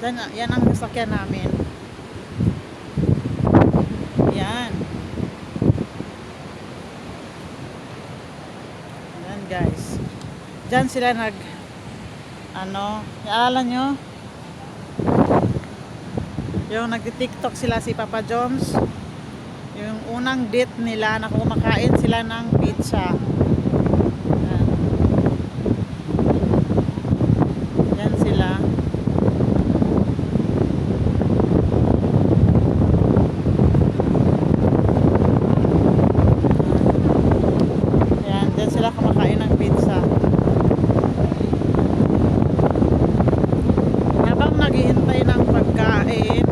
Yan ang sasakyan namin. Yan. Yan guys. Diyan sila naalala nyo? Yung nagti-TikTok sila si Papa Jones. Yung unang date nila na kumakain sila ng pizza. Yan. Yan sila. Yan, dyan sila kumakain ng pizza. Habang naghihintay ng pagkain,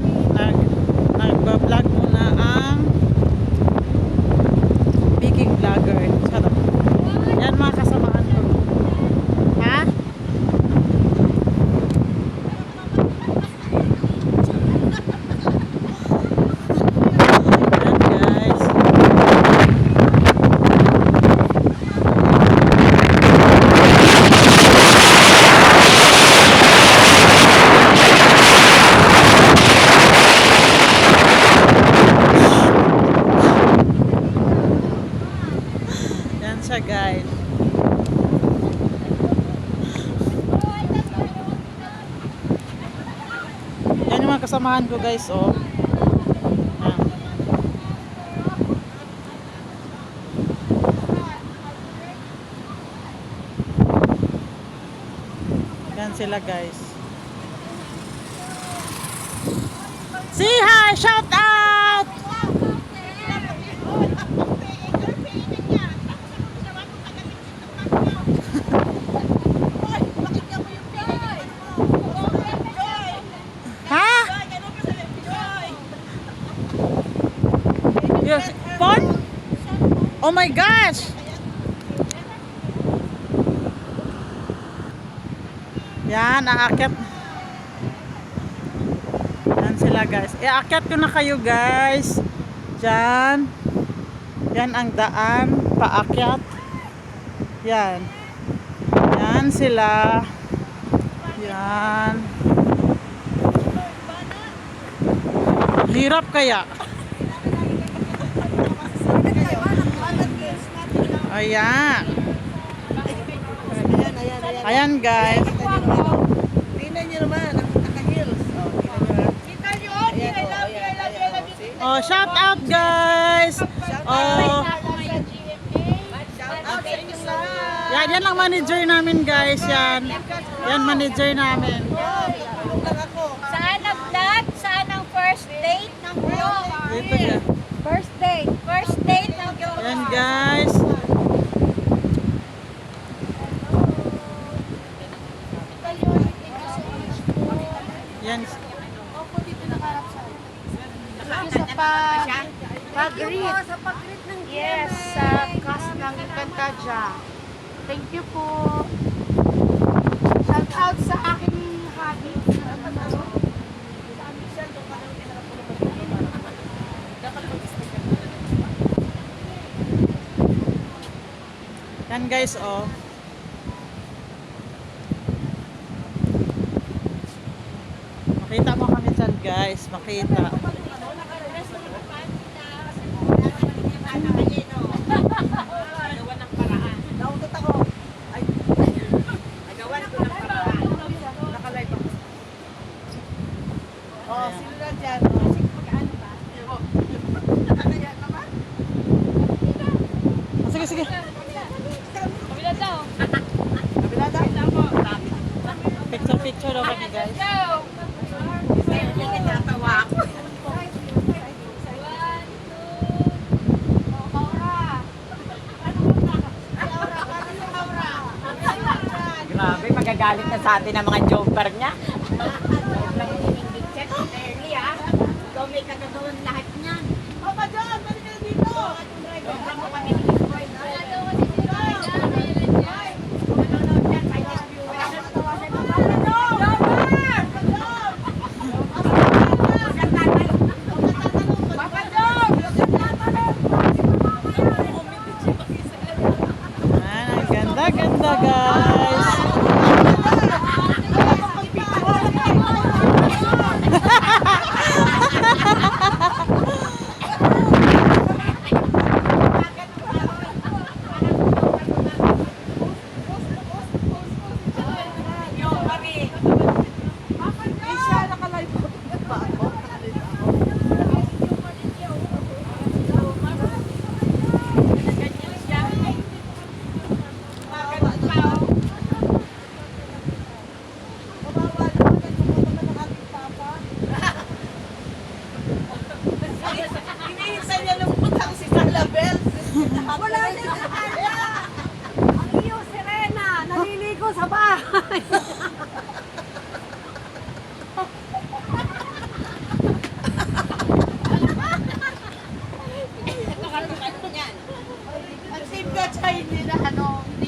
nagbablog muna ang baking vlogger. Sarap. Yan mga kasamaan ko. Ha? Yan guys. Yan siya guys. Yan yung mga kasamahan ko guys, oh. Yan. Yan sila guys. Say hi! Shout out! Ha? Yes. Fun? Oh my gosh! Yan, aakyat. Yan sila guys. Aakyat ko na kayo guys. Diyan. Yan ang daan. Paakyat. Yan. Yan sila. Yan. Hirap kaya. Ayan. Ayan guys. Tingnan niyo naman, naka-heels. Oh, shout out guys. Oh, yan, yan ang manager namin guys. Yan. Yan manager namin. Saan ang vlog? Saan ang first date ng vlog? Dito ka. First date. First date ng vlog. Yan guys. Yan. Pag-greet. Sa pag-greet ng yes, sa cast ng Encantadia. Thank you po. Shout out sa aking hobby. Yan guys, oh. Makita mo kami dyan guys. Makita. Oh, sino na dyan? Sige, sige. Kabila daw. Kabila daw? Picture daw kami guys. Grabe, magagalit na sa atin ang mga jumper niya. Ikaw may kagagawin lahat niyan. Papa John, balik ka dito! Ganda guys. Wala siya sa kanya. Ang iyo, Serena, naliligo sa bahay. Ang safeguard sa hindi na ano, hindi